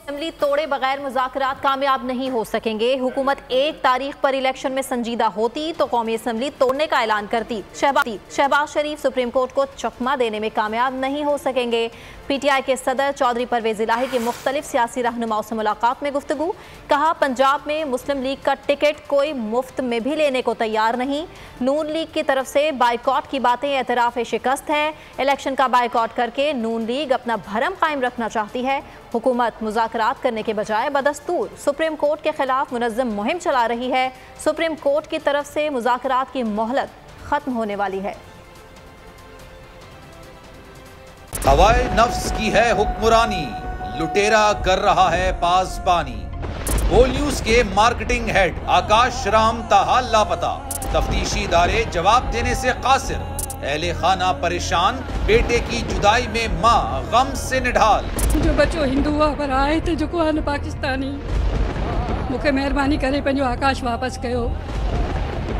Assembly तोड़े बगैर मुज़ाकरात कामयाब नहीं हो सकेंगे। हुकूमत 1 तारीख पर इलेक्शन में संजीदा होती तो कौमी असेंबली तोड़ने का ऐलान करती। शहबाज शरीफ सुप्रीम कोर्ट को चकमा देने में कामयाब नहीं हो सकेंगे। PTI के सदर चौधरी परवेज इलाही की मुख्तलिफ सियासी रहनुमाओं से मुलाकात में गुफ्तगू। कहा, पंजाब में मुस्लिम लीग का टिकट कोई मुफ्त में भी लेने को तैयार नहीं। नून लीग की तरफ से बाइकॉट की बातें एतराफ़ शिकस्त है। इलेक्शन का बाइकॉट करके नून लीग अपना भरम कायम रखना चाहती है। हुकूमत मुज़ाकरात करने के बजाय बदस्तूर सुप्रीम कोर्ट के खिलाफ मुनज़्ज़म मुहिम चला रही है। सुप्रीम कोर्ट की तरफ से मुज़ाकरात की मोहलत खत्म होने वाली है। हवाए नफ्स की है हुक्मरानी, लुटेरा कर रहा है पासबानी। बोल न्यूज के मार्केटिंग हेड आकाश राम ताहा लापता, तफ्तीशी इदारे जवाब देने से कासिर। अहले खाना परेशान, बेटे की जुदाई में माँ गम से निढाल। जो बच्चो हिंदू हुआ पर आए थे जो को पाकिस्तानी, मुझे मेहरबानी करे पंजो आकाश वापस कयो।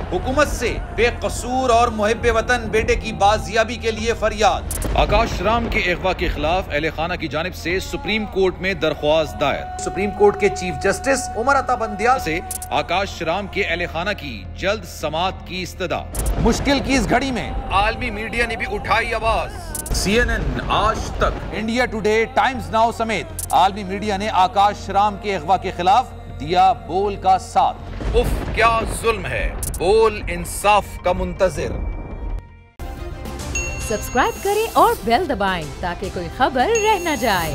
हुकूमत से बेकसूर और मुहिब्बे वतन बेटे की बाजियाबी के लिए फरियाद। आकाश राम के अगवा के खिलाफ अहले खाना की जानिब से सुप्रीम कोर्ट में दरख्वास्त दायर। सुप्रीम कोर्ट के चीफ जस्टिस उमर अता बंदियाल से आकाश राम के अहले खाना की जल्द समाअत की इस्तदा। मुश्किल की इस घड़ी में आलमी मीडिया ने भी उठाई आवाज। CNN, आज तक, इंडिया टुडे, टाइम्स नाउ समेत आलमी मीडिया ने आकाश राम के अगवा के खिलाफ दिया बोल का साथ। उफ, क्या जुल्म है, बोल इंसाफ का मुंतजिर। सब्सक्राइब करें और बेल दबाएं ताकि कोई खबर रह न जाए।